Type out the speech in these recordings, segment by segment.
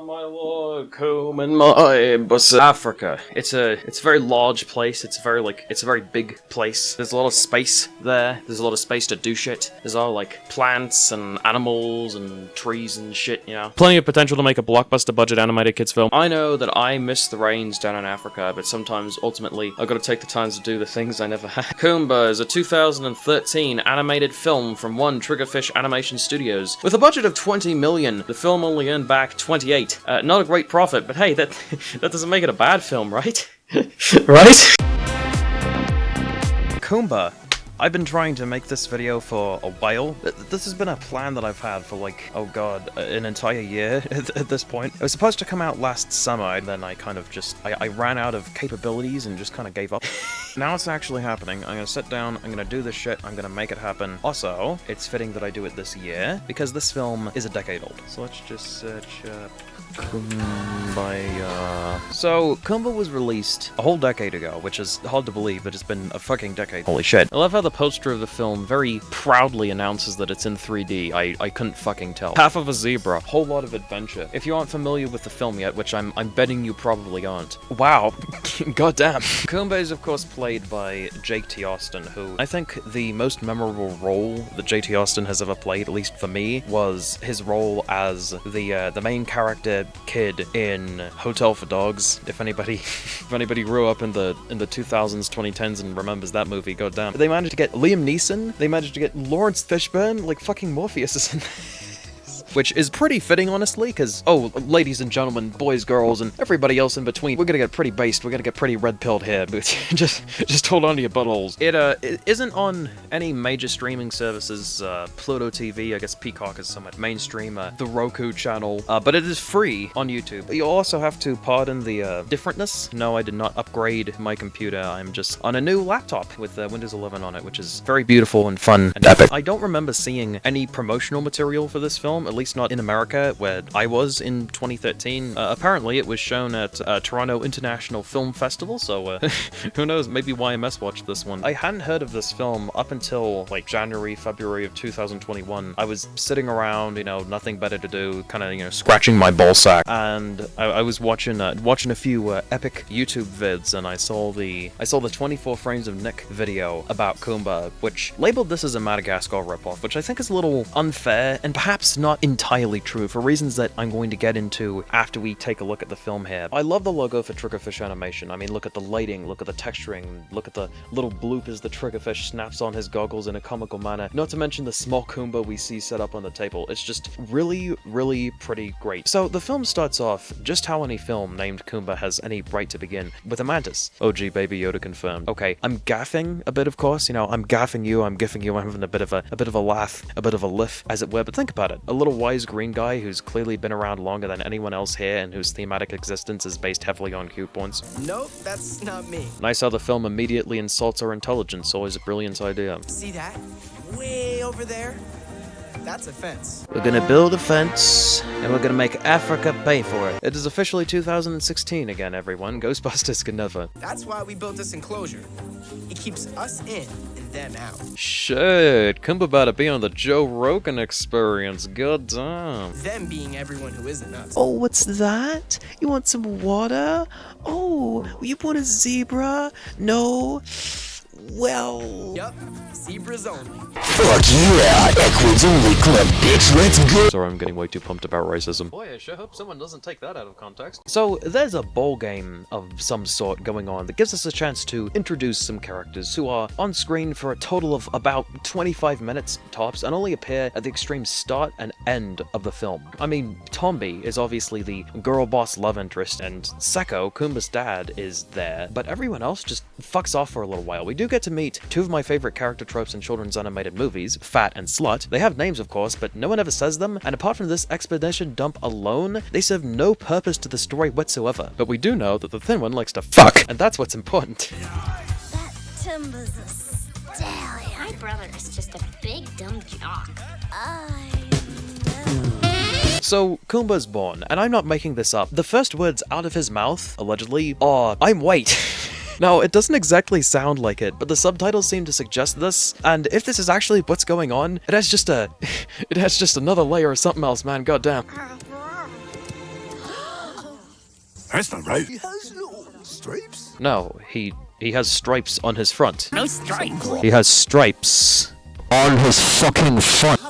my lord, come in my bus. Africa. It's a very large place. It's a very big place. There's a lot of space there. There's a lot of space to do shit. There's all like plants and animals and trees and shit, you know. Plenty of potential to make a blockbuster budget animated kids film. I know that I miss the rains down in Africa, but sometimes ultimately I've got to take the time to do the things I never had. Khumba is a 2013 animated film from One Triggerfish Animation Studios. With a budget of 20 million, the film only earned back 28. Not a great profit, but hey, that doesn't make it a bad film, right? Right? Khumba. I've been trying to make this video for a while. This has been a plan that I've had for like, oh god, an entire year at this point. It was supposed to come out last summer, and then I kind of just, I ran out of capabilities and just kind of gave up. Now it's actually happening. I'm gonna sit down, I'm gonna do this shit, I'm gonna make it happen. Also, it's fitting that I do it this year, because this film is a decade old. So let's just search up Khumba. So, Khumba was released a whole decade ago, which is hard to believe, but it's been a fucking decade. Holy shit. I love how the poster of the film very proudly announces that it's in 3D. I couldn't fucking tell. Half of a zebra, whole lot of adventure. If you aren't familiar with the film yet, which I'm betting you probably aren't. Wow. Goddamn. Khumba is of course played by Jake T. Austin, who I think the most memorable role that Jake T. Austin has ever played, at least for me, was his role as the main character kid in Hotel for Dogs. If anybody grew up in the 2000s, 2010s and remembers that movie, goddamn. They managed to get Liam Neeson, they managed to get Lawrence Fishburne, like fucking Morpheus is in which is pretty fitting, honestly, because, oh, ladies and gentlemen, boys, girls, and everybody else in between, we're gonna get pretty based, we're gonna get pretty red-pilled here, but just hold on to your buttholes. It isn't on any major streaming services, Pluto TV, I guess Peacock is somewhat mainstream, the Roku channel, but it is free on YouTube. You also have to pardon the, differentness. No, I did not upgrade my computer, I'm just on a new laptop with Windows 11 on it, which is very beautiful and fun and epic. I don't remember seeing any promotional material for this film, at least not in America, where I was in 2013. Apparently it was shown at Toronto International Film Festival, so who knows, maybe YMS watched this one. I hadn't heard of this film up until like January, February of 2021. I was sitting around, you know, nothing better to do, kind of, you know, scratching my ballsack, and I was watching a few epic YouTube vids, and I saw the 24 Frames of Nick video about Khumba, which labeled this as a Madagascar ripoff, which I think is a little unfair and perhaps not entirely true for reasons that I'm going to get into after we take a look at the film here. I love the logo for Triggerfish Animation. I mean, look at the lighting, look at the texturing, look at the little bloop as the Triggerfish snaps on his goggles in a comical manner, not to mention the small Khumba we see set up on the table. It's just really, really pretty great. So the film starts off just how any film named Khumba has any right to begin, with a mantis. OG Baby Yoda confirmed. Okay, I'm gaffing a bit, of course, you know, I'm gaffing you, I'm gifting you, I'm having a bit of a laugh, a bit of a lift, as it were, but think about it. A little wise green guy who's clearly been around longer than anyone else here and whose thematic existence is based heavily on cute points. Nope, that's not me. Nice how the film immediately insults our intelligence, always a brilliant idea. See that? Way over there? That's a fence. We're gonna build a fence, and we're gonna make Africa pay for it. It is officially 2016 again, everyone. Ghostbusters can never. That's why we built this enclosure. It keeps us in and them out. Shit, Khumba about to be on the Joe Rogan Experience. God damn. Them being everyone who isn't us. Oh, what's that? You want some water? Oh, you want a zebra? No? Well... Yup, zebras only. Fuck yeah, Equids only club, bitch, let's go! Sorry, I'm getting way too pumped about racism. Boy, I sure hope someone doesn't take that out of context. So, there's a ball game of some sort going on that gives us a chance to introduce some characters who are on screen for a total of about 25 minutes tops and only appear at the extreme start and end of the film. I mean, Tombi is obviously the girl boss love interest, and Seko, Khumba's dad, is there, but everyone else just fucks off for a little while. We do get to meet two of my favorite character tropes in children's animated movies, Fat and Slut. They have names, of course, but no one ever says them, and apart from this expedition dump alone, they serve no purpose to the story whatsoever. But we do know that the thin one likes to fuck, and that's what's important. That Timba's a stallion. My brother is just a big dumb jock. So, Khumba's born, and I'm not making this up. The first words out of his mouth, allegedly, are, "I'm white." Now, it doesn't exactly sound like it, but the subtitles seem to suggest this, and if this is actually what's going on, it has just another layer of something else, man, goddamn. That's not right. He has no stripes. No, he has stripes on his front. No stripes. He has stripes On his fucking front.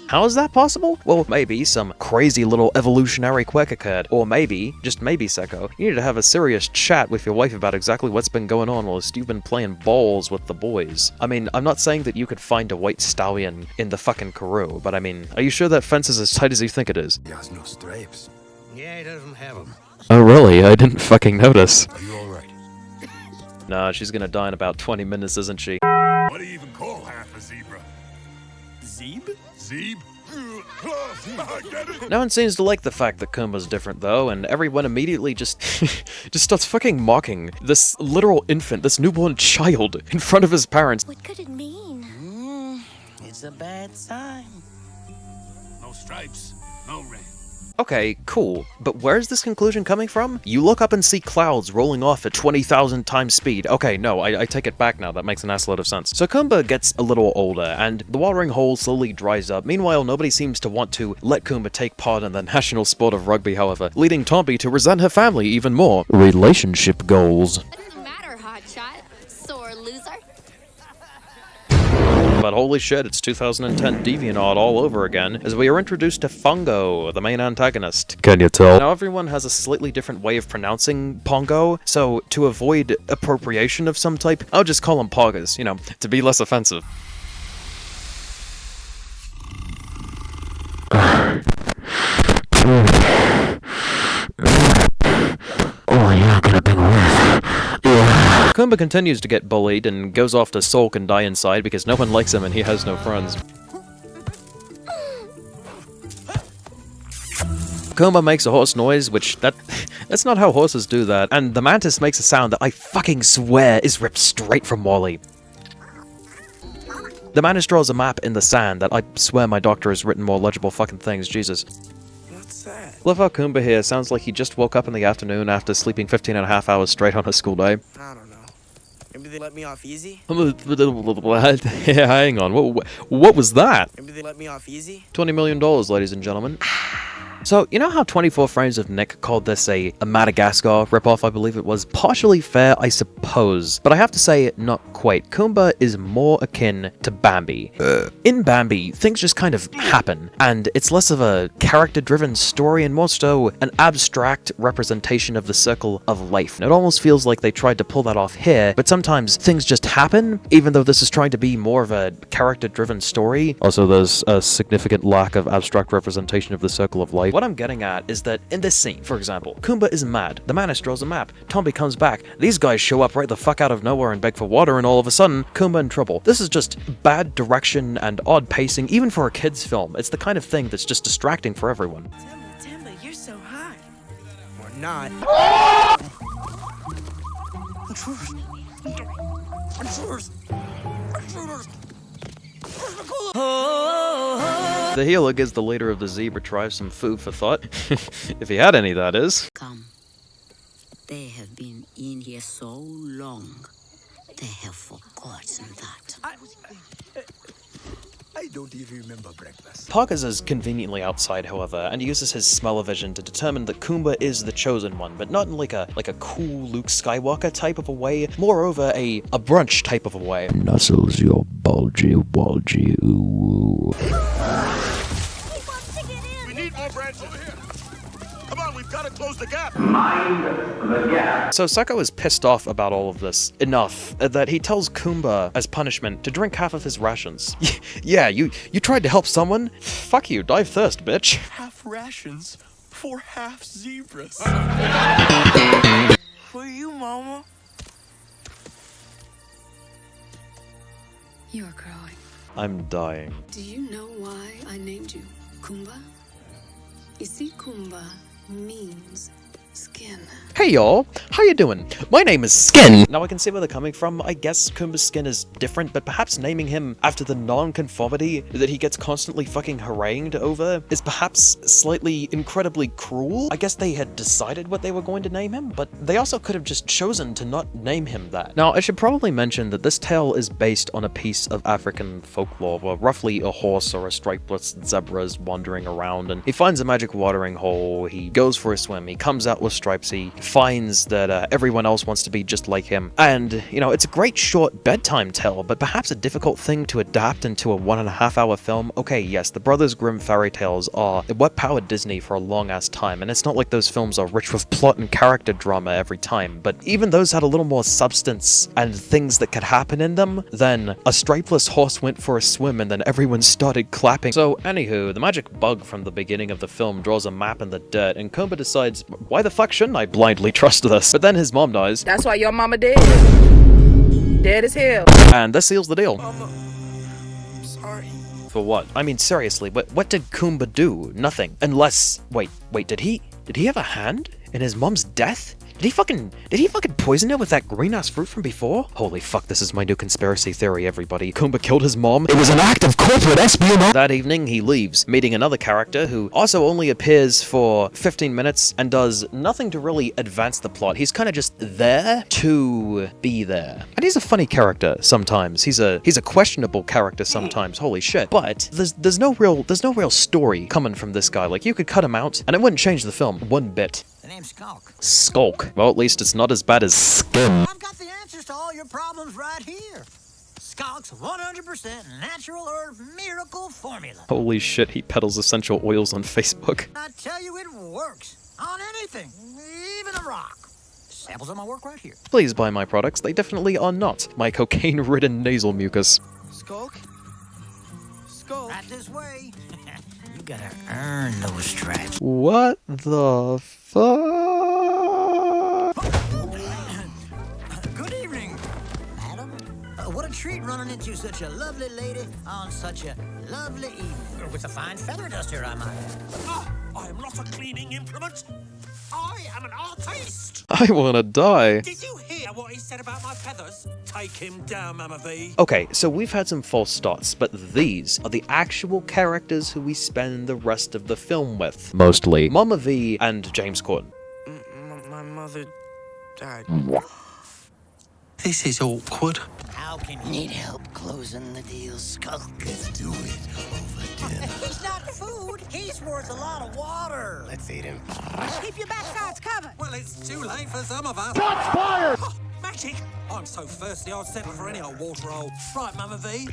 How is that possible? Well, maybe some crazy little evolutionary quirk occurred. Or maybe, just maybe, Seko, you need to have a serious chat with your wife about exactly what's been going on whilst you've been playing balls with the boys. I mean, I'm not saying that you could find a white stallion in the fucking Karoo, but I mean, are you sure that fence is as tight as you think it is? He has no stripes. Yeah, he doesn't have them. Oh really? I didn't fucking notice. Are you alright? Nah, she's gonna die in about 20 minutes, isn't she? What do you even call half a zebra? Zeb? Zeb? I get it. No one seems to like the fact that Khumba's different though, and everyone immediately just starts fucking mocking this literal infant, this newborn child, in front of his parents. What could it mean? It's a bad sign. No stripes, no rain. Okay, cool, but where's this conclusion coming from? You look up and see clouds rolling off at 20,000 times speed. Okay, no, I take it back now, that makes an assload of sense. So Khumba gets a little older, and the watering hole slowly dries up. Meanwhile, nobody seems to want to let Khumba take part in the national sport of rugby, however, leading Tombi to resent her family even more. Relationship goals. What's the matter, hotshot? Sore loser? But holy shit, it's 2010 DeviantArt all over again, as we are introduced to Fungo, the main antagonist. Can you tell? Now everyone has a slightly different way of pronouncing Pongo, so to avoid appropriation of some type, I'll just call him Poggers, you know, to be less offensive. Oh, yeah, got a big whiff. Yeah. Khumba continues to get bullied and goes off to sulk and die inside because no one likes him and he has no friends. Khumba makes a horse noise, which that's not how horses do that, and the mantis makes a sound that I fucking swear is ripped straight from Wall-E. The mantis draws a map in the sand that I swear my doctor has written more legible fucking things, Jesus. What's that? Love how Khumba here sounds like he just woke up in the afternoon after sleeping 15.5 hours straight on a school day. I don't know. Maybe they let me off easy? Yeah, hang on, what was that? Maybe they let me off easy? $20 million, ladies and gentlemen. So, you know how 24 Frames of Nick called this a Madagascar ripoff, I believe it was? Partially fair, I suppose. But I have to say, not quite. Khumba is more akin to Bambi. In Bambi, things just kind of happen, and it's less of a character-driven story and more so an abstract representation of the circle of life. And it almost feels like they tried to pull that off here, but sometimes things just happen, even though this is trying to be more of a character-driven story. Also, there's a significant lack of abstract representation of the circle of life. What I'm getting at is that in this scene, for example, Khumba is mad, the mantis draws a map, Tombi comes back, these guys show up right the fuck out of nowhere and beg for water, and all of a sudden, Khumba in trouble. This is just bad direction and odd pacing, even for a kid's film. It's the kind of thing that's just distracting for everyone. Timba, you're so hot. Or not. Intruders! Intruders! Intruders! The healer gives the leader of the zebra tribe some food for thought. If he had any, that is. Come. They have been in here so long, they have forgotten that. I don't even remember breakfast. Poggers is conveniently outside, however, and uses his smell-o-vision to determine that Khumba is the chosen one, but not in like a cool Luke Skywalker type of a way, moreover a brunch type of a way. Nuzzles your bulgy walgy ooh. We need more branches over here. Come on, we've got to close the gap. So Seko is pissed off about all of this enough that he tells Khumba as punishment to drink half of his rations. Yeah, you tried to help someone? Fuck you, dive thirst, bitch. Half rations for half zebras. For you, Mama. You're growing. I'm dying. Do you know why I named you Khumba? You see, Khumba means skin. Hey y'all, how you doing? My name is Skin. Now I can see where they're coming from. I guess Khumba's skin is different, but perhaps naming him after the non-conformity that he gets constantly fucking harangued over is perhaps slightly incredibly cruel. I guess they had decided what they were going to name him, but they also could have just chosen to not name him that. Now I should probably mention that this tale is based on a piece of African folklore where roughly a horse or a stripeless zebra is wandering around and he finds a magic watering hole, he goes for a swim, he comes out with roller stripes, he finds that everyone else wants to be just like him. And, you know, it's a great short bedtime tale, but perhaps a difficult thing to adapt into a 1.5-hour film. Okay, yes, the Brothers Grimm fairy tales are what powered Disney for a long-ass time, and it's not like those films are rich with plot and character drama every time, but even those had a little more substance and things that could happen in them than a stripeless horse went for a swim and then everyone started clapping. So, anywho, the magic bug from the beginning of the film draws a map in the dirt, and Khumba decides, why the fuck shouldn't I blindly trust this? But then his mom dies. That's why your mama dead. Dead as hell. And this seals the deal. Mama, I'm sorry. For what? I mean, seriously, what did Khumba do? Nothing. Unless, wait, did he have a hand in his mom's death? Did he fucking poison her with that green-ass fruit from before? Holy fuck, this is my new conspiracy theory, everybody. Khumba killed his mom. It was an act of corporate espionage. That evening, he leaves, meeting another character who also only appears for 15 minutes and does nothing to really advance the plot. He's kind of just there to be there. And he's a funny character sometimes. He's a questionable character sometimes. Holy shit. But there's no real story coming from this guy. Like, you could cut him out and it wouldn't change the film one bit. The name's Skulk. Skulk. Well, at least it's not as bad as Skim. I've got the answers to all your problems right here. Skulk's 100% natural herb miracle formula. Holy shit, he peddles essential oils on Facebook. I tell you, it works on anything, even a rock. Samples of my work right here. Please buy my products. They definitely are not my cocaine-ridden nasal mucus. Skulk? Skulk? Right this way. You gotta earn those stripes. What the fuck? Good evening, madam. What a treat running into such a lovely lady on such a lovely evening. With a fine feather duster, I might add. Ah, I am not a cleaning implement. I am an artiste. I wanna die. Did you hear what he said about my feathers? Take him down, Mama V. Okay, so we've had some false starts, but these are the actual characters who we spend the rest of the film with. Mostly. Mama V and James Corden. My mother died. This is awkward. How can you Need help closing the deal, Skulk? Let's do it over dinner. He's not food. He's worth a lot of water. Let's eat him. Keep your backsides covered. Well, it's too late for some of us. Shots fired! Oh, magic! I'm so thirsty I'd settle for any old water hole. Right, Mama V.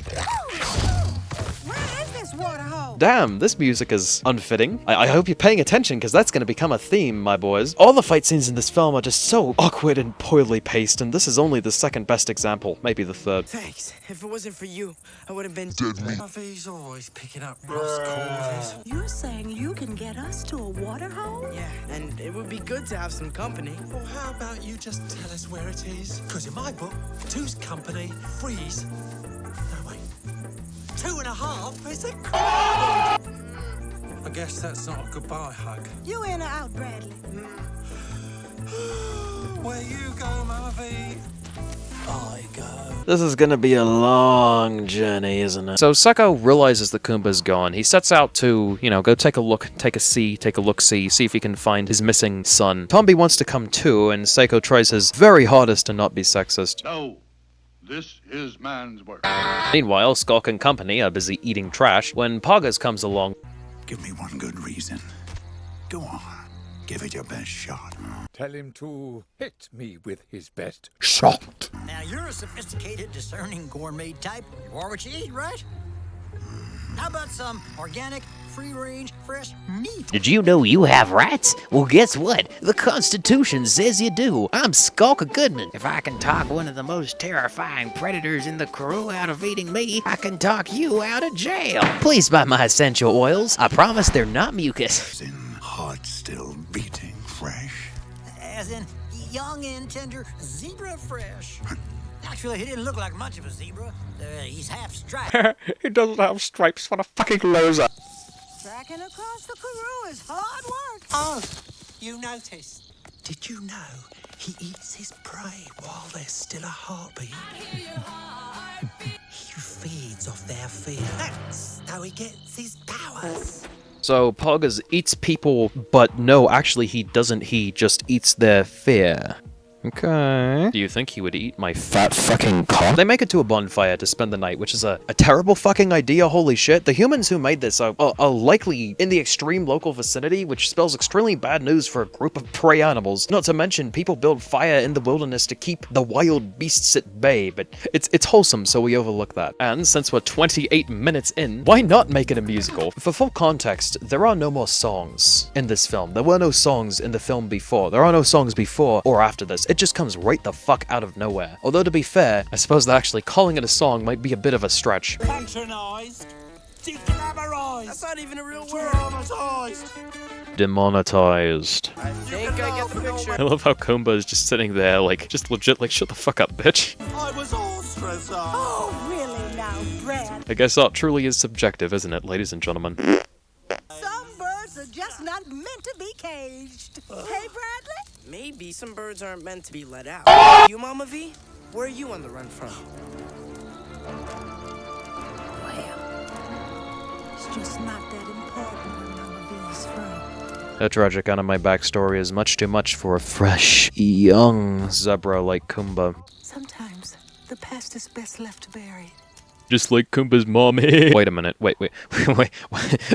Where is this water hole? Damn, this music is unfitting. I hope you're paying attention, because that's going to become a theme, my boys. All the fight scenes in this film are just so awkward and poorly paced, and this is only the second best example, maybe the third. Thanks. If it wasn't for you, I would have been Mama V's always picking up lost causes. You're saying you can get us to a water hole? Yeah, and it would be good to have some company. Well, how about you just tell us where it is? Because in my book, two's company, three's... No, wait. 2.5 is a crowd! I guess that's not a goodbye hug. You in or out, Bradley? Where you go, Mama V? I go. This is gonna be a long journey, isn't it? So Seko realizes that Khumba's gone. He sets out to, you know, go take a look, take a look-see, see if he can find his missing son. Tombi wants to come too, and Seko tries his very hardest to not be sexist. No, this is man's work. Meanwhile, Skulk and company are busy eating trash when Poggers comes along. Give me one good reason. Go on. Give it your best shot. Tell him to hit me with his best shot. Now, you're a sophisticated, discerning gourmet type. You are what you eat, right? How about some organic, free-range, fresh meat? Did you know you have rights? Well, guess what? The Constitution says you do. I'm Skulk Goodman. If I can talk one of the most terrifying predators in the crew out of eating me, I can talk you out of jail. Please buy my essential oils. I promise they're not mucus. Heart still beating fresh. As in, young and tender, zebra fresh. Actually, he didn't look like much of a zebra. He's half striped. He doesn't have stripes for a fucking loser. Tracking across the Karoo is hard work. Oh, you noticed. Did you know he eats his prey while there's still a heartbeat? He feeds off their fear. That's how he gets his powers. So Poggers eats people, but no, actually he doesn't. He just eats their fear. Okay. Do you think he would eat my fat fucking cock? They make it to a bonfire to spend the night, which is a terrible fucking idea, holy shit. The humans who made this are likely in the extreme local vicinity, which spells extremely bad news for a group of prey animals. Not to mention, people build fire in the wilderness to keep the wild beasts at bay, but it's wholesome, so we overlook that. And since we're 28 minutes in, why not make it a musical? For full context, there are no more songs in this film. There were no songs in the film before. There are no songs before or after this. It just comes right the fuck out of nowhere. Although to be fair, I suppose that actually calling it a song might be a bit of a stretch. Patronized, declamorized. That's not even a real word. Demonetized. I think I get the picture. I love how Khumba is just sitting there, like, just legit, like, shut the fuck up, bitch. I was all stressed out. Oh, really now, Brad? I guess art truly is subjective, isn't it, ladies and gentlemen? Some birds are just not meant to be caged. Hey, Bradley? Maybe some birds aren't meant to be let out. You, Mama V? Where are you on the run from? Well, it's just not that important where Mama V's from. A tragic anime backstory is much too much for a fresh, young zebra like Khumba. Sometimes the past is best left buried. Just like Khumba's mommy. Wait a minute. Wait.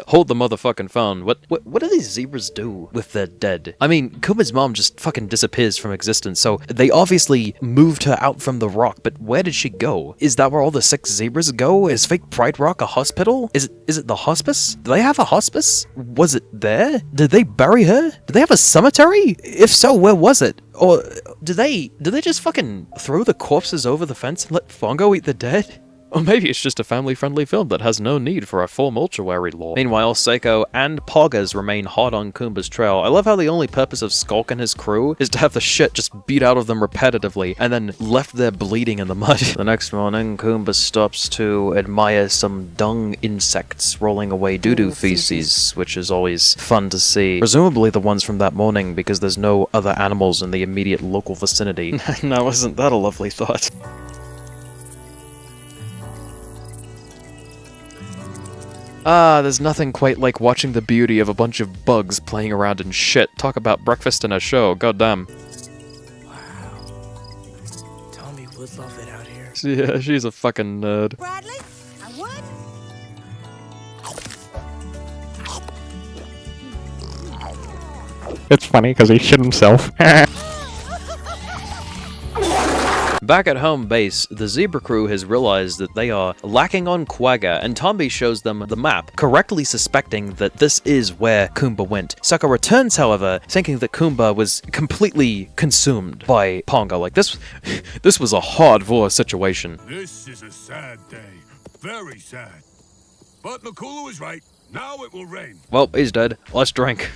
Hold the motherfucking phone. What do these zebras do with their dead? I mean, Khumba's mom just fucking disappears from existence, so they obviously moved her out from the rock, but where did she go? Is that where all the 6 zebras go? Is fake Pride Rock a hospital? Is it the hospice? Do they have a hospice? Was it there? Did they bury her? Did they have a cemetery? If so, where was it? Or did they just fucking throw the corpses over the fence and let Fongo eat the dead? Or maybe it's just a family-friendly film that has no need for a full mortuary lore. Meanwhile, Seiko and Poggers remain hot on Khumba's trail. I love how the only purpose of Skulk and his crew is to have the shit just beat out of them repetitively, and then left there bleeding in the mud. The next morning, Khumba stops to admire some dung insects rolling away doo-doo feces, which is always fun to see. Presumably the ones from that morning, because there's no other animals in the immediate local vicinity. Now, isn't that a lovely thought? There's nothing quite like watching the beauty of a bunch of bugs playing around in shit. Talk about breakfast in a show, goddamn. Wow. Tommy would love it out here. Yeah, she's a fucking nerd. Bradley, I would. It's funny because he shit himself. Back at home base, the Zebra crew has realized that they are lacking on quagga, and Tombi shows them the map, correctly suspecting that this is where Khumba went. Sokka returns, however, thinking that Khumba was completely consumed by Pongo. Like, this was a hard-vor situation. This is a sad day. Very sad. But Makulu is right. Now it will rain. Well, he's dead. Let's drink.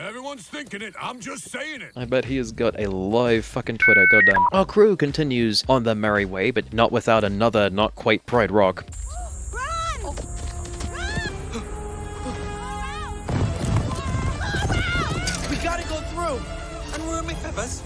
Everyone's thinking it. I'm just saying it. I bet he has got a live fucking Twitter, goddamn. Our crew continues on their merry way, but not without another not quite Pride Rock. Run! We gotta go through. And where are my feathers?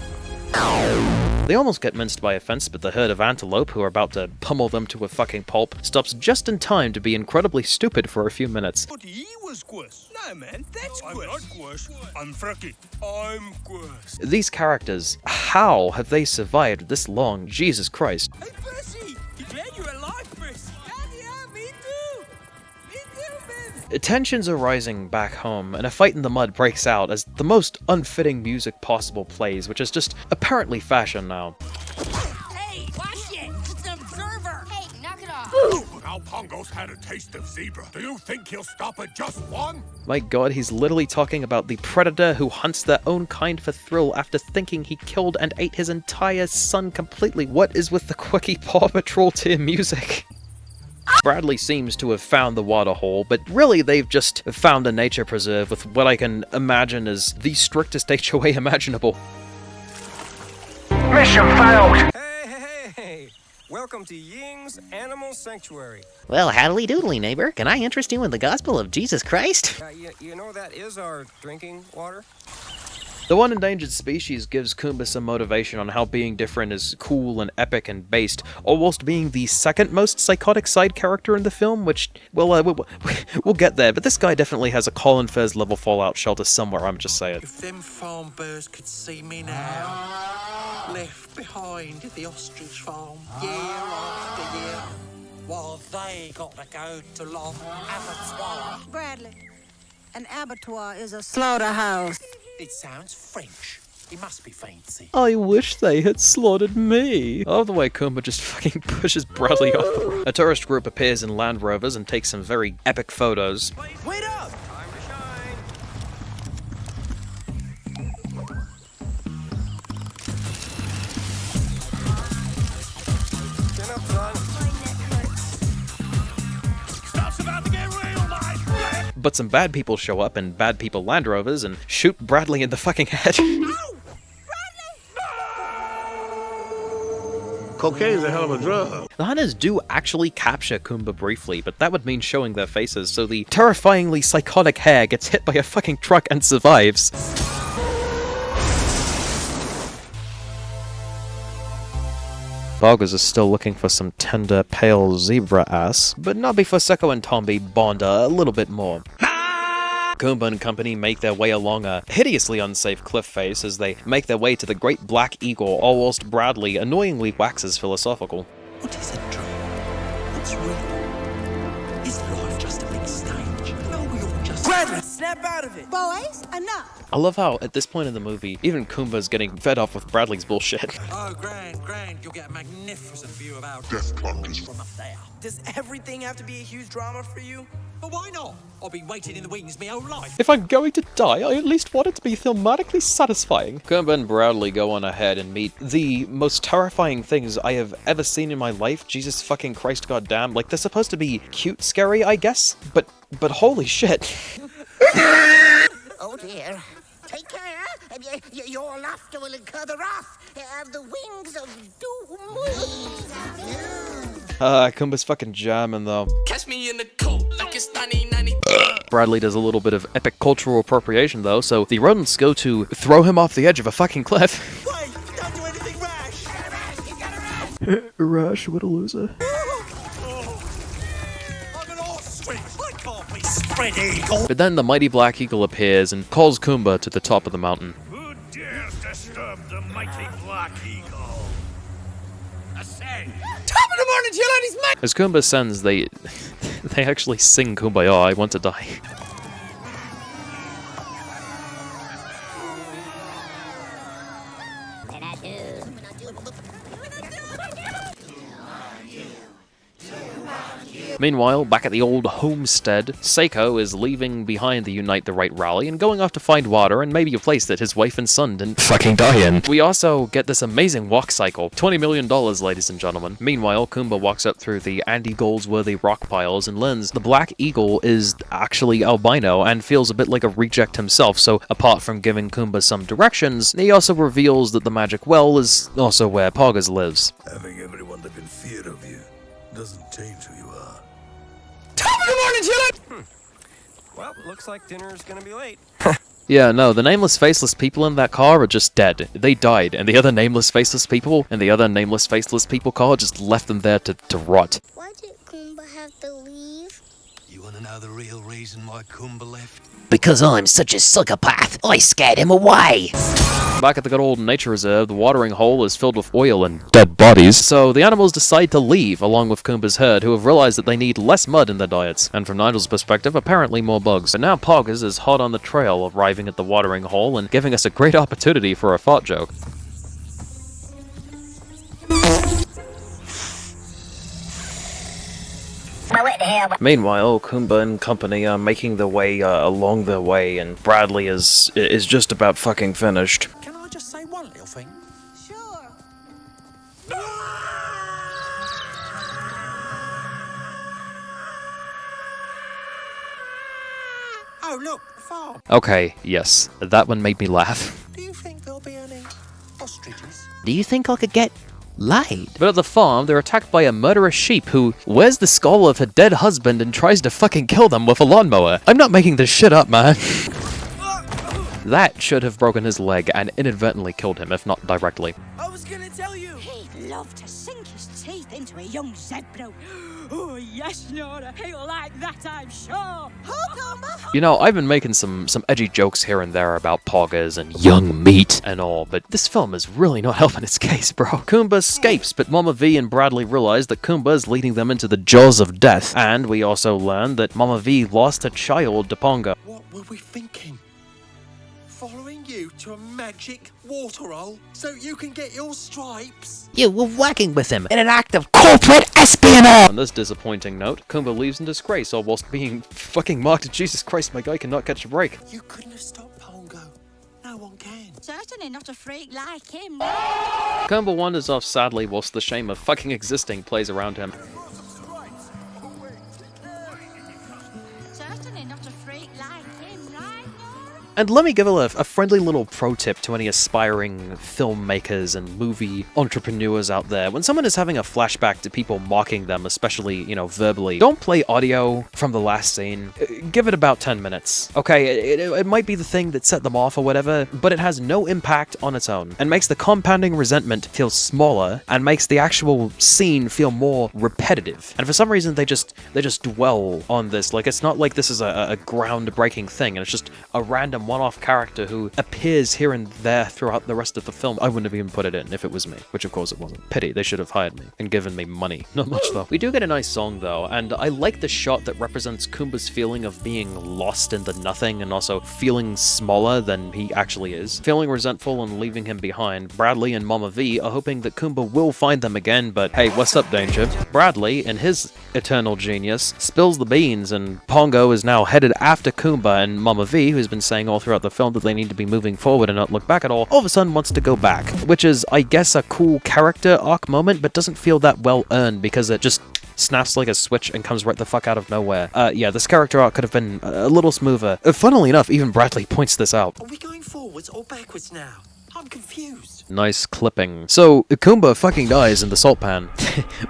They almost get minced by a fence, but the herd of antelope, who are about to pummel them to a fucking pulp, stops just in time to be incredibly stupid for a few minutes. But he was Squish. No, man, that's Squish. I'm not Squish. I'm Frecky. I'm Squish. These characters, how have they survived this long? Jesus Christ. Hey, Percy! Glad you're alive, Percy. Yeah, me too. Me too, baby. Tensions are rising back home, and a fight in the mud breaks out as the most unfitting music possible plays, which is just apparently fashion now. Hey, watch it! It's an observer! Hey, knock it off! Now Pongo's had a taste of zebra. Do you think he'll stop at just one? My god, he's literally talking about the predator who hunts their own kind for thrill after thinking he killed and ate his entire son completely. What is with the quirky Paw Patrol tier music? Bradley seems to have found the waterhole, but really they've just found a nature preserve with what I can imagine is the strictest HOA imaginable. Mission failed! Hey! Welcome to Ying's Animal Sanctuary. Well, howdly doodly, neighbor. Can I interest you in the gospel of Jesus Christ? You know that is our drinking water? The one endangered species gives Khumba some motivation on how being different is cool and epic and based, almost being the second most psychotic side character in the film, which, well, we'll get there, but this guy definitely has a Colin Firth level Fallout shelter somewhere, I'm just saying. If them farm birds could see me now. left behind at the ostrich farm year after year, while they got to go to long abattoir. Bradley, an abattoir is a slaughterhouse. It sounds French. It must be fancy. I wish they had slaughtered me. I love the way Khumba just fucking pushes Bradley off. A tourist group appears in Land Rovers and takes some very epic photos. Wait up! Stand up, son. Stuff's about to get real, mate! But some bad people show up in bad people Land Rovers and shoot Bradley in the fucking head. Cocaine's a hell of a drug. The hunters do actually capture Khumba briefly, but that would mean showing their faces, so the terrifyingly psychotic hare gets hit by a fucking truck and survives. Boggers is still looking for some tender, pale zebra ass, but not before Seko and Tombi bond a little bit more. Khumba and company make their way along a hideously unsafe cliff face as they make their way to the Great Black Eagle, all whilst Bradley annoyingly waxes philosophical. What is a dream? What's real? Is life just a big stage? No, we all just... Bradley, snap out of it! Boys, enough. I love how, at this point in the movie, even Khumba's getting fed up with Bradley's bullshit. Oh, grand. You'll get a magnificent view of our Death Clock from up there. Does everything have to be a huge drama for you? But why not? I've been waiting in the wings my whole life. If I'm going to die, I at least want it to be thematically satisfying. Khumba and Bradley go on ahead and meet the most terrifying things I have ever seen in my life. Jesus fucking Christ goddamn. Like, they're supposed to be cute scary, I guess? But holy shit. Oh dear. Take care. Your laughter will incur the wrath of the wings of doom. Khumba's fucking jamming though. Catch me in the cold like it's 1990. Bradley does a little bit of epic cultural appropriation though, so the rodents go to throw him off the edge of a fucking cliff. Wait, don't do anything rash! Rash, what a loser. I'm an ostrich. I can't be spread eagle. But then the mighty black eagle appears and calls Khumba to the top of the mountain. Who dares disturb the mighty Black Eagle? Ascend! Top of the morning, chill out his mate! As Khumba ascends, they actually sing Kumbaya, I want to die. Meanwhile, back at the old homestead, Seko is leaving behind the Unite the Right rally and going off to find water and maybe a place that his wife and son didn't fucking die in. We also get this amazing walk cycle. $20 million, ladies and gentlemen. Meanwhile, Khumba walks up through the Andy Goldsworthy rock piles and learns the Black Eagle is actually albino and feels a bit like a reject himself, so apart from giving Khumba some directions, he also reveals that the magic well is also where Poggers lives. Having everyone live in fear of you doesn't change who you are. Top of the morning, chill out! Well, looks like dinner's gonna be late. Yeah, no, the nameless, faceless people in that car are just dead. They died, and the other nameless, faceless people in the other nameless, faceless people car just left them there to rot. Why did Khumba have to leave? You want to know the real reason why Khumba left? Because I'm such a psychopath, I scared him away. Back at the good old nature reserve, the watering hole is filled with oil and dead bodies, so the animals decide to leave, along with Khumba's herd, who have realized that they need less mud in their diets, and from Nigel's perspective, apparently more bugs. But now Poggers is hot on the trail, arriving at the watering hole and giving us a great opportunity for a fart joke. Meanwhile, Khumba and company are making their way along their way, and Bradley is just about fucking finished. Can I just say one little thing? Sure. Oh, look, the farm. Okay, yes, that one made me laugh. Do you think there'll be any ostriches? Do you think I could get laid? But at the farm, they're attacked by a murderous sheep who wears the skull of her dead husband and tries to fucking kill them with a lawnmower. I'm not making this shit up, man. That should have broken his leg and inadvertently killed him, if not directly. I was gonna tell you. He'd love to sink his teeth into a young zebra. Oh, yes, Nora. He'll like that, I'm sure. You know, I've been making some edgy jokes here and there about poggers and young meat and all, but this film is really not helping its case, bro. Khumba escapes, but Mama V and Bradley realize that Khumba is leading them into the jaws of death, and we also learn that Mama V lost a child to Pongo. What were we thinking? Following you to a magic waterhole so you can get your stripes? You were working with him in an act of corporate espionage! On this disappointing note, Khumba leaves in disgrace, all whilst being fucking mocked. Jesus Christ, my guy cannot catch a break. You couldn't have stopped Pongo. No one can. Certainly not a freak like him. Khumba wanders off sadly whilst the shame of fucking existing plays around him. Certainly not a freak like him, right, Nora? And let me give a friendly little pro tip to any aspiring filmmakers and movie entrepreneurs out there. When someone is having a flashback to people mocking them, especially, you know, verbally, don't play audio from the last scene. Give it about 10 minutes. Okay, it might be the thing that set them off or whatever, but it has no impact on its own, and makes the compounding resentment feel smaller, and makes the actual scene feel more repetitive. And for some reason, they just dwell on this. Like, it's not like this is a groundbreaking thing, and it's just a random one-off character who appears here and there throughout the rest of the film. I wouldn't have even put it in if it was me, which of course it wasn't. Pity, they should have hired me and given me money. Not much though. We do get a nice song though, and I like the shot that represents Khumba's feeling of being lost in the nothing and also feeling smaller than he actually is. Feeling resentful and leaving him behind, Bradley and Mama V are hoping that Khumba will find them again, but hey, what's up, Danger? Bradley, in his eternal genius, spills the beans, and Pongo is now headed after Khumba, and Mama V, who's been saying all throughout the film that they need to be moving forward and not look back at all of a sudden wants to go back, which is, I guess, a cool character arc moment, but doesn't feel that well earned because it just snaps like a switch and comes right the fuck out of nowhere. Yeah, this character arc could have been a little smoother. Funnily enough, even Bradley points this out. Are we going forwards or backwards now? I'm confused. Nice clipping. So, Khumba fucking dies in the salt pan.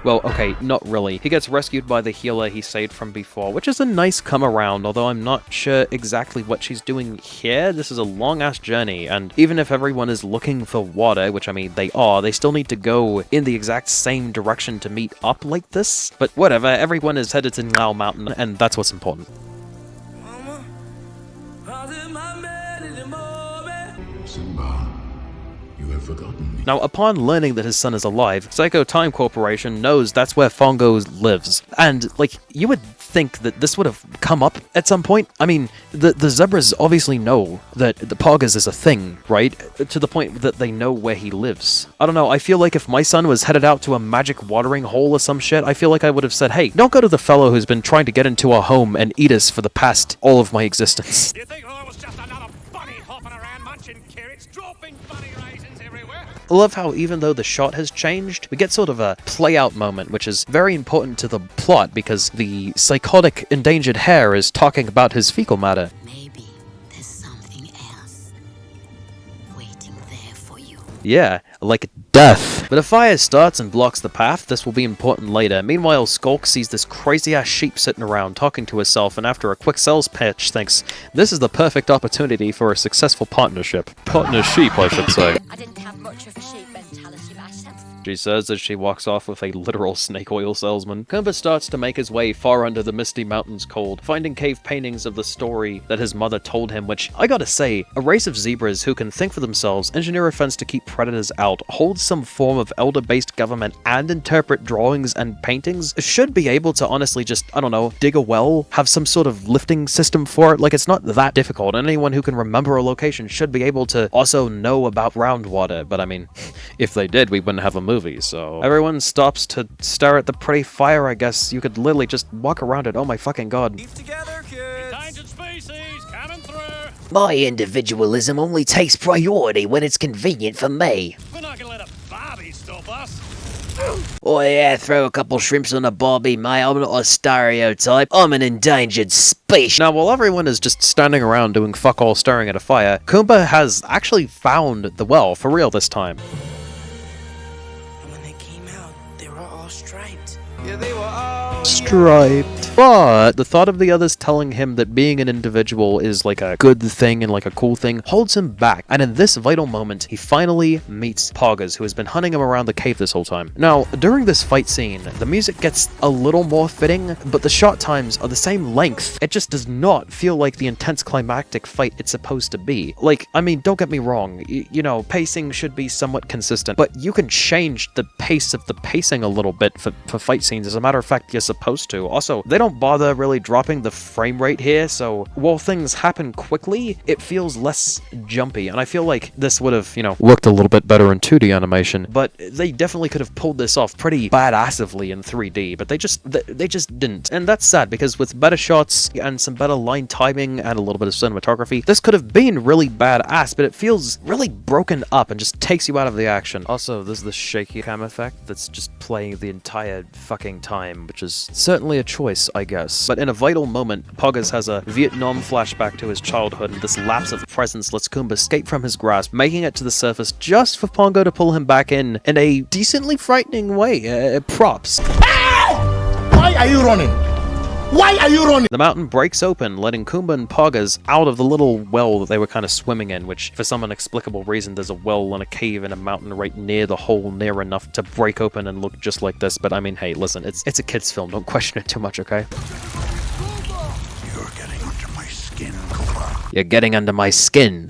Well, okay, not really. He gets rescued by the healer he saved from before, which is a nice come around, although I'm not sure exactly what she's doing here. This is a long-ass journey, and even if everyone is looking for water, which I mean they are, they still need to go in the exact same direction to meet up like this. But whatever, everyone is headed to Ngao Mountain, and that's what's important. Simba, you have forgotten me. Now, upon learning that his son is alive, Psycho Time Corporation knows that's where Fongo lives. And, like, you would think that this would have come up at some point. I mean, the zebras obviously know that the Poggers is a thing, right? To the point that they know where he lives. I don't know, I feel like if my son was headed out to a magic watering hole or some shit, I feel like I would have said, hey, don't go to the fellow who's been trying to get into our home and eat us for the past all of my existence. You think I was just another bunny hopping around munching carrots, dropping bunny raisins everywhere? I love how even though the shot has changed, we get sort of a play-out moment, which is very important to the plot because the psychotic endangered hare is talking about his fecal matter. Maybe there's something else waiting there for you. Yeah, like death. But a fire starts and blocks the path. This will be important later. Meanwhile, Skulk sees this crazy-ass sheep sitting around talking to herself, and after a quick sales pitch thinks, this is the perfect opportunity for a successful partnership. Partner-sheep, I should say. I didn't have much of a sheep mentality myself. She says as she walks off with a literal snake oil salesman. Khumba starts to make his way far under the misty mountains cold, finding cave paintings of the story that his mother told him, which, I gotta say, a race of zebras who can think for themselves, engineer a fence to keep predators out, hold some form of elder-based government, and interpret drawings and paintings, should be able to honestly just, I don't know, dig a well, have some sort of lifting system for it. Like, it's not that difficult, and anyone who can remember a location should be able to also know about groundwater, but I mean, if they did, we wouldn't have a movie, so everyone stops to stare at the pretty fire. I guess you could literally just walk around it. Oh my fucking god. Keep together, kids. Endangered species coming through. My individualism only takes priority when it's convenient for me. We're not gonna let a Barbie stop us. Oh yeah, throw a couple shrimps on a barbie, mate. I'm not a stereotype. I'm an endangered species. Now, while everyone is just standing around doing fuck all staring at a fire, Khumba has actually found the well, for real this time. And when they came out, they were all striped. Yeah, they were all Striped. But the thought of the others telling him that being an individual is like a good thing and like a cool thing holds him back. And in this vital moment, he finally meets Poggers, who has been hunting him around the cave this whole time. Now, during this fight scene, the music gets a little more fitting, but the shot times are the same length. It just does not feel like the intense climactic fight it's supposed to be. Like, I mean, don't get me wrong, you know, pacing should be somewhat consistent, but you can change the pace of the pacing a little bit for fight scenes. As a matter of fact, you're supposed to. Also, they don't bother really dropping the frame rate here, so while things happen quickly, it feels less jumpy, and I feel like this would have, you know, looked a little bit better in 2D animation, but they definitely could have pulled this off pretty badassively in 3D, but they just didn't. And that's sad, because with better shots and some better line timing and a little bit of cinematography, this could have been really badass, but it feels really broken up and just takes you out of the action. Also, there's the shaky cam effect that's just playing the entire fucking time, which is certainly a choice, I guess. But in a vital moment, Poggers has a Vietnam flashback to his childhood, and this lapse of presence lets Khumba escape from his grasp, making it to the surface just for Pongo to pull him back in a decently frightening way. Props. Why are you running? Why are you running? The mountain breaks open, letting Khumba and Poggers out of the little well that they were kind of swimming in, which for some inexplicable reason there's a well in a cave in a mountain right near the hole, near enough to break open and look just like this. But I mean, hey, listen, it's a kid's film, don't question it too much, okay? You're getting under my skin.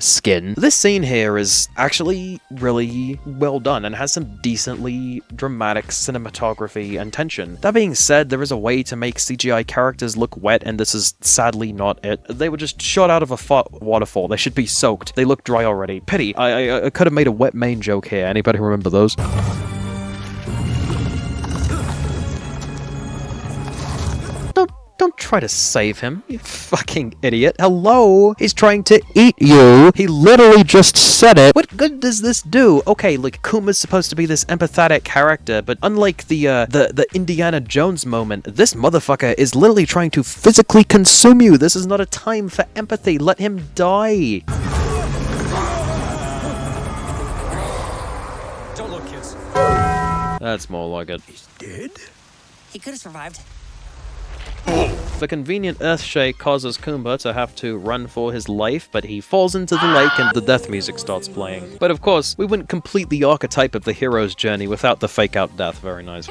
This scene here is actually really well done and has some decently dramatic cinematography and tension. That being said, there is a way to make CGI characters look wet, and this is sadly not it. They were just shot out of a waterfall. They should be soaked. They look dry already. Pity. I could have made a wet mane joke here. Anybody remember those? Don't try to save him, you fucking idiot. Hello? He's trying to eat you. He literally just said it. What good does this do? Okay, like, Khumba's supposed to be this empathetic character, but unlike the Indiana Jones moment, this motherfucker is literally trying to physically consume you. This is not a time for empathy. Let him die. Don't look, kids. That's more like it. He's dead? He could have survived. The convenient earthshake causes Khumba to have to run for his life, but he falls into the lake and the death music starts playing. But of course, we wouldn't complete the archetype of the hero's journey without the fake-out death. Very nice.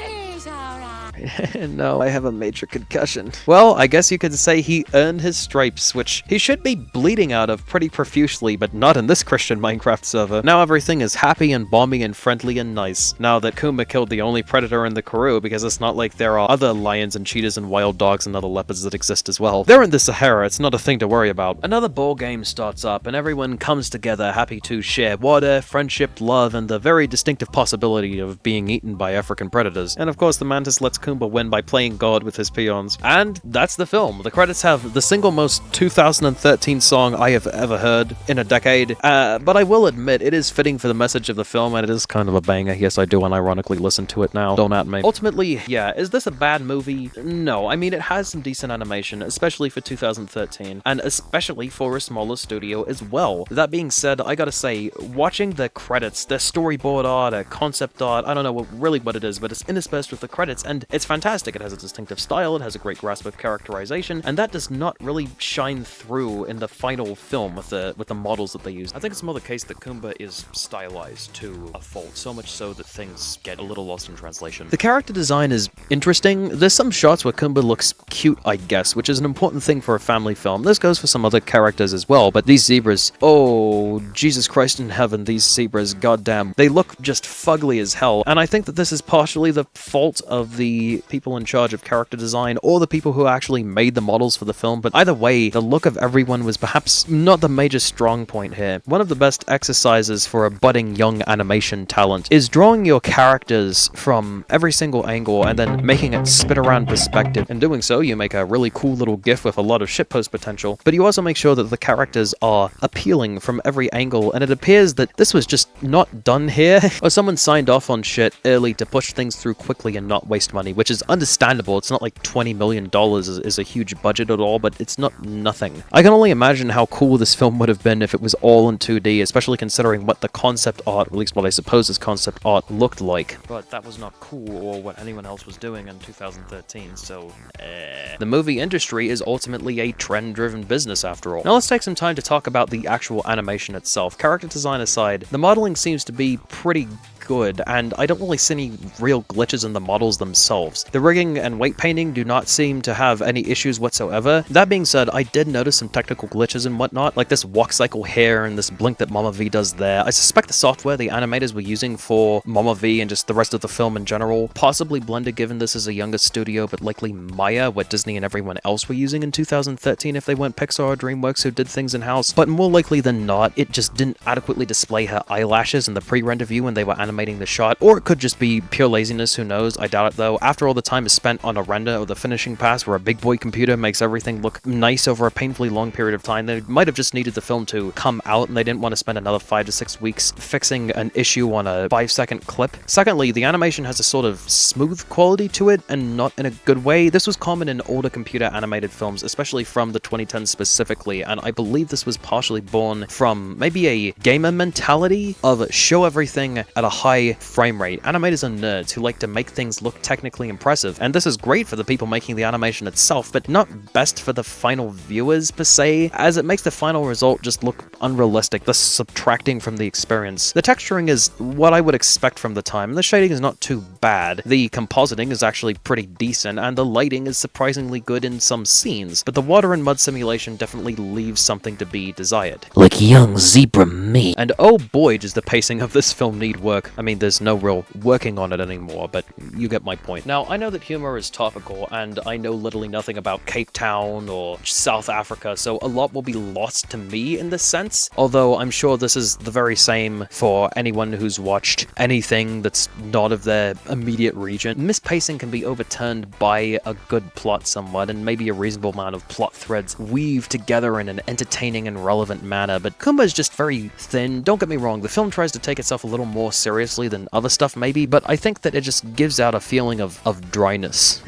No, I have a major concussion. Well, I guess you could say he earned his stripes, which he should be bleeding out of pretty profusely, but not in this Christian Minecraft server. Now everything is happy and balmy and friendly and nice, now that Khumba killed the only predator in the Karoo, because it's not like there are other lions and cheetahs and wild dogs and other leopards that exist as well. They're in the Sahara, it's not a thing to worry about. Another ball game starts up, and everyone comes together happy to share water, friendship, love, and the very distinctive possibility of being eaten by African predators. And of course, the mantis lets Khumba win by playing God with his peons. And that's the film. The credits have the single most 2013 song I have ever heard in a decade, but I will admit it is fitting for the message of the film, and it is kind of a banger. Yes, I do unironically listen to it now. Don't at me. Ultimately, yeah, is this a bad movie? No, I mean, it has some decent animation, especially for 2013, and especially for a smaller studio as well. That being said, I gotta say, watching the credits, the storyboard art, concept art, I don't know really what it is, but it's interspersed with the credits, and it's fantastic. It has a distinctive style, it has a great grasp of characterization, and that does not really shine through in the final film with the models that they use. I think it's more the case that Khumba is stylized to a fault, so much so that things get a little lost in translation. The character design is interesting. There's some shots where Khumba looks cute, I guess, which is an important thing for a family film. This goes for some other characters as well, but these zebras, oh, Jesus Christ in heaven, these zebras, goddamn, they look just fugly as hell, and I think that this is partially the fault of the people in charge of character design or the people who actually made the models for the film, but either way, the look of everyone was perhaps not the major strong point here. One of the best exercises for a budding young animation talent is drawing your characters from every single angle and then making it spin around perspective. In doing so, you make a really cool little gif with a lot of shitpost potential, but you also make sure that the characters are appealing from every angle, and it appears that this was just not done here, or someone signed off on shit early to push things through quickly and not waste money, which is understandable. It's not like $20 million is a huge budget at all, but it's not nothing. I can only imagine how cool this film would have been if it was all in 2D, especially considering what the concept art, or at least what I suppose is concept art, looked like. But that was not cool or what anyone else was doing in 2013, so The movie industry is ultimately a trend-driven business after all. Now let's take some time to talk about the actual animation itself. Character design aside, the modeling seems to be pretty good, and I don't really see any real glitches in the models themselves. The rigging and weight painting do not seem to have any issues whatsoever. That being said, I did notice some technical glitches and whatnot, like this walk cycle here and this blink that Mama V does there. I suspect the software the animators were using for Mama V and just the rest of the film in general, possibly blended given this is a younger studio, but likely Maya, what Disney and everyone else were using in 2013 if they weren't Pixar or DreamWorks who did things in-house. But more likely than not, it just didn't adequately display her eyelashes in the pre-render view when they were animating the shot, or it could just be pure laziness, who knows. I doubt it though. After all the time is spent on a render or the finishing pass where a big boy computer makes everything look nice over a painfully long period of time, they might have just needed the film to come out and they didn't want to spend another 5 to 6 weeks fixing an issue on a 5-second clip. Secondly, the animation has a sort of smooth quality to it, and not in a good way. This was common in older computer animated films, especially from the 2010s specifically, and I believe this was partially born from maybe a gamer mentality of show everything at a high frame rate. Animators are nerds who like to make things look technically impressive, and this is great for the people making the animation itself, but not best for the final viewers per se, as it makes the final result just look unrealistic, thus subtracting from the experience. The texturing is what I would expect from the time, and the shading is not too bad. The compositing is actually pretty decent, and the lighting is surprisingly good in some scenes, but the water and mud simulation definitely leaves something to be desired. Like young zebra meat. And oh boy, does the pacing of this film need work. I mean, there's no real working on it anymore, but you get my point. Now, I know that humor is topical, and I know literally nothing about Cape Town or South Africa, so a lot will be lost to me in this sense, although I'm sure this is the very same for anyone who's watched anything that's not of their immediate region. Mispacing can be overturned by a good plot somewhat, and maybe a reasonable amount of plot threads weave together in an entertaining and relevant manner, but Khumba is just very thin. Don't get me wrong, the film tries to take itself a little more seriously than other stuff maybe, but I think that it just gives out a feeling of dryness.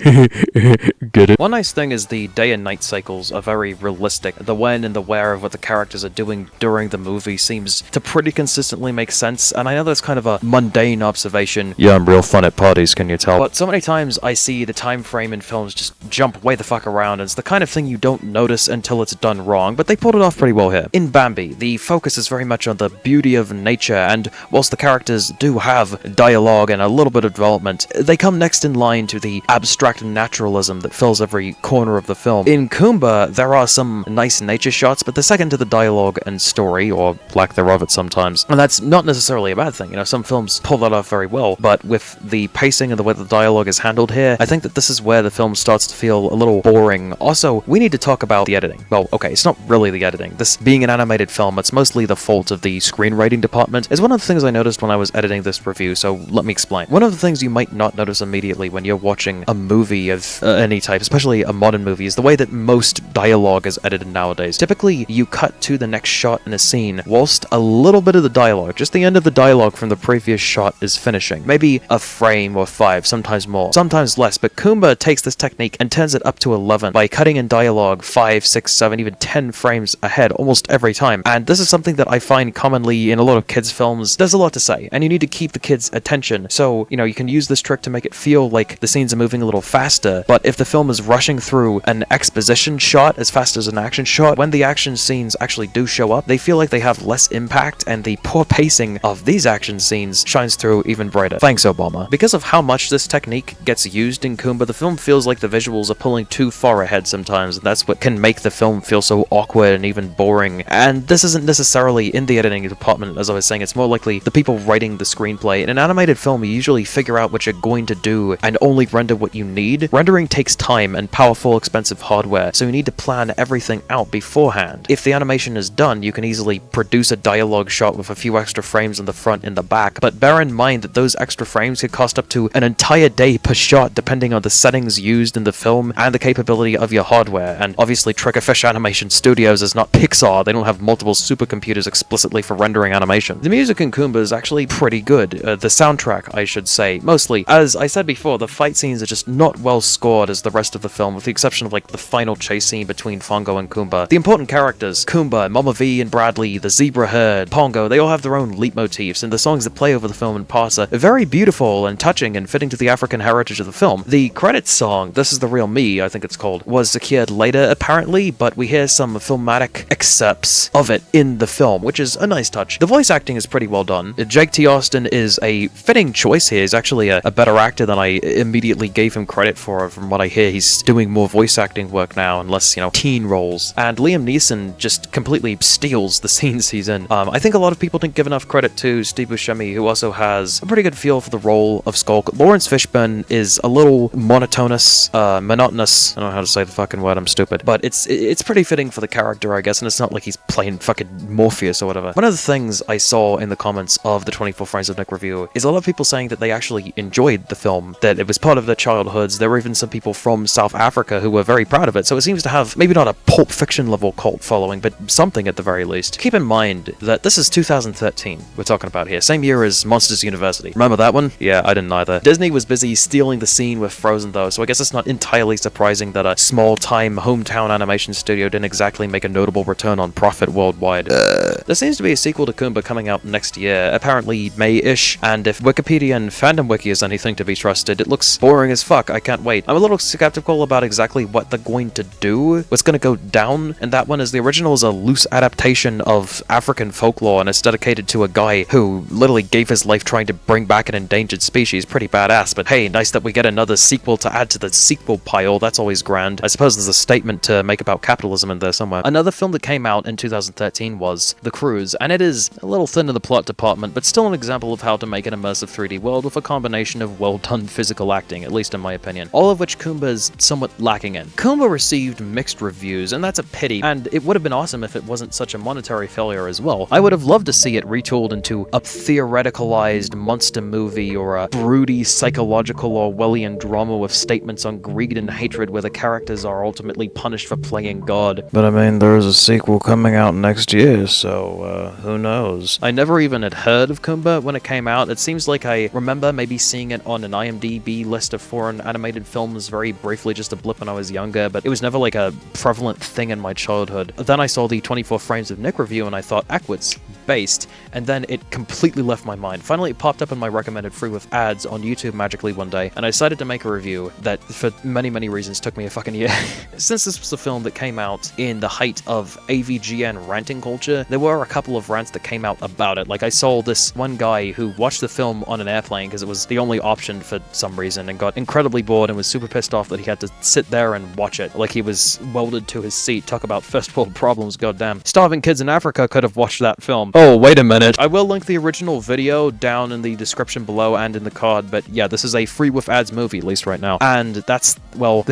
Get it? One nice thing is the day and night cycles are very realistic. The when and the where of what the characters are doing during the movie seems to pretty consistently make sense, and I know that's kind of a mundane observation. Yeah, I'm real fun at parties, can you tell? But so many times I see the time frame in films just jump way the fuck around, and it's the kind of thing you don't notice until it's done wrong, but they pulled it off pretty well here. In Bambi, the focus is very much on the beauty of nature, and whilst the characters do have dialogue and a little bit of development, they come next in line to the abstract naturalism that fills every corner of the film. In Khumba, there are some nice nature shots, but they're second to the dialogue and story, or lack thereof at sometimes, and that's not necessarily a bad thing. You know, some films pull that off very well, but with the pacing and the way the dialogue is handled here, I think that this is where the film starts to feel a little boring. Also, we need to talk about the editing. Well, okay, it's not really the editing. This being an animated film, it's mostly the fault of the screenwriting department. It's one of the things I noticed when I was editing this review, so let me explain. One of the things you might not notice immediately when you're watching a movie of any type, especially a modern movie, is the way that most dialogue is edited nowadays. Typically, you cut to the next shot in a scene, whilst a little bit of the dialogue, just the end of the dialogue from the previous shot, is finishing. Maybe a frame or 5, sometimes more, sometimes less, but Khumba takes this technique and turns it up to 11 by cutting in dialogue 5, 6, 7, even 10 frames ahead almost every time. And this is something that I find commonly in a lot of kids' films. There's a lot to say, and you need to keep the kids' attention, so, you know, you can use this trick to make it feel like the scenes are moving a little faster, but if the film is rushing through an exposition shot as fast as an action shot, when the action scenes actually do show up, they feel like they have less impact, and the poor pacing of these action scenes shines through even brighter. Thanks, Obama. Because of how much this technique gets used in Khumba, the film feels like the visuals are pulling too far ahead sometimes, and that's what can make the film feel so awkward and even boring. And this isn't necessarily in the editing department, as I was saying, it's more likely the people writing the screenplay. In an animated film, you usually figure out what you're going to do and only render what you need. Rendering takes time and powerful, expensive hardware, so you need to plan everything out beforehand. If the animation is done, you can easily produce a dialogue shot with a few extra frames in the front and the back, but bear in mind that those extra frames could cost up to an entire day per shot depending on the settings used in the film and the capability of your hardware. And obviously Triggerfish Animation Studios is not Pixar, they don't have multiple supercomputers explicitly for rendering animation. The music in Khumba is actually pretty good. The soundtrack, I should say, mostly. As I said before, the fight scenes are just not well scored as the rest of the film, with the exception of like the final chase scene between Fongo and Khumba. The important characters, Khumba, Mama V and Bradley, the zebra herd, Pongo, they all have their own leitmotifs, and the songs that play over the film and pass are very beautiful and touching and fitting to the African heritage of the film. The credits song, This Is the Real Me, I think it's called, was secured later apparently, but we hear some filmatic excerpts of it in the film, which is a nice touch. The voice acting is pretty well done. Jake T. Austin is a fitting choice here. He's actually a better actor than I immediately gave him credit for. From what I hear, he's doing more voice acting work now, and less, teen roles. And Liam Neeson just completely steals the scenes he's in. I think a lot of people didn't give enough credit to Steve Buscemi, who also has a pretty good feel for the role of Skulk. Lawrence Fishburne is a little monotonous, monotonous. I don't know how to say the fucking word, I'm stupid. But it's pretty fitting for the character, I guess, and it's not like he's playing fucking Morpheus or whatever. One of the things I saw in the comments of the 24 Frames of Nick review is a lot of people saying that they actually enjoyed the film, that it was part of their childhoods. There were even some people from South Africa who were very proud of it, so it seems to have maybe not a Pulp Fiction level cult following, but something at the very least. Keep in mind that this is 2013 we're talking about here, same year as Monsters University. Remember that one? Yeah, I didn't either. Disney was busy stealing the scene with Frozen though, so I guess it's not entirely surprising that a small-time hometown animation studio didn't exactly make a notable return on profit worldwide. There seems to be a sequel to Khumba coming out next year, apparently May-ish, and if Wikipedia and Fandom Wiki is anything to be trusted, it looks boring as fuck. I can't wait. I'm a little skeptical about exactly what they're going to do, what's going to go down, and that one is the original is a loose adaptation of African folklore, and it's dedicated to a guy who literally gave his life trying to bring back an endangered species. Pretty badass, but hey, nice that we get another sequel to add to the sequel pile. That's always grand. I suppose there's a statement to make about capitalism in there somewhere. Another film that came out in 2013 was The Cruise, and it is a little thin in the plot department, but still an example of how to make an immersive 3D world with a combination of well-done physical acting, at least in my opinion. All of which Khumba is somewhat lacking in. Khumba received mixed reviews, and that's a pity, and it would have been awesome if it wasn't such a monetary failure as well. I would have loved to see it retooled into a theoreticalized monster movie, or a broody psychological Orwellian drama with statements on greed and hatred where the characters are ultimately punished for playing God. But I mean, there is a sequel coming out next year, so who knows? I never even had heard of Khumba when it came out. It seems like I remember maybe seeing it on an IMDb list of foreign animated films very briefly, just a blip when I was younger, but it was never like a prevalent thing in my childhood. Then I saw the 24 Frames of Nick review and I thought, Ackwit's based, and then it completely left my mind. Finally, it popped up in my recommended free with ads on YouTube magically one day, and I decided to make a review that, for many, many reasons, took me a fucking year. Since this was a film that came out in the height of AVGN ranting culture, there were a couple of rants that came out about it. Like, I saw this one guy who watched the film on an airplane because it was the only option for some reason, and got incredibly bored and was super pissed off that he had to sit there and watch it like he was welded to his seat. Talk about first world problems, goddamn. Starving kids in Africa could have watched that film. Oh, wait a minute. I will link the original video down in the description below and in the card, but yeah, this is a free with ads movie, at least right now. And that's, well,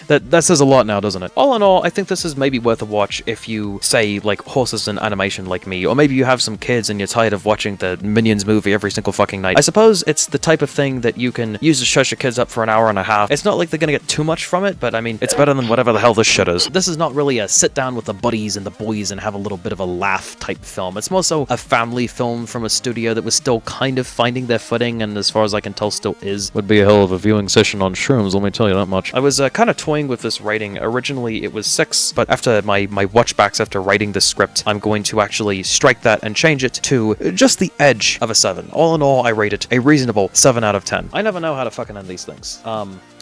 that says a lot now, doesn't it? All in all, I think this is maybe worth a watch if you, say, like horses in animation like me, or maybe you have some kids and you're tired of watching the Minions movie every single fucking night. I suppose it's the type of thing that you can use to shut your kids up for an hour and a half. It's not like they're gonna get too much from it, but I mean, it's better than whatever the hell this shit is. This is not really a sit down with the buddies and the boys and have a little bit of a laugh type film. It's more so a family film from a studio that was still kind of finding their footing, and as far as I can tell still is. Would be a hell of a viewing session on shrooms, let me tell you that much. I was kind of toying with this rating. Originally it was 6, but after my watchbacks after writing the script, I'm going to actually strike that and change it to just the edge of a 7. All in all, I rate it a reasonable 7 out of 10. I never know how to fucking end these things.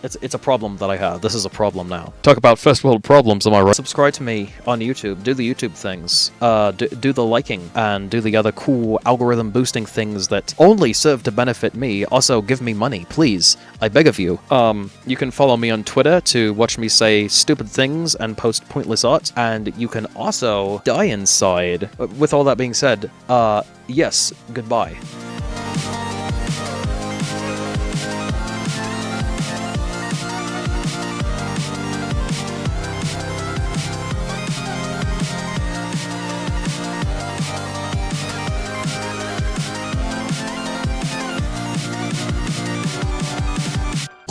It's a problem that I have. This is a problem now. Talk about first world problems, am I right? Subscribe to me on YouTube. Do the YouTube things. Do the liking and do the other cool algorithm boosting things that only serve to benefit me. Also, give me money, please. I beg of you. You can follow me on Twitter to watch me say stupid things and post pointless art, and you can also die inside. With all that being said, yes, goodbye.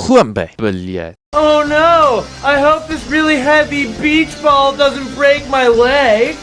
Khumba. Oh no! I hope this really heavy beach ball doesn't break my leg!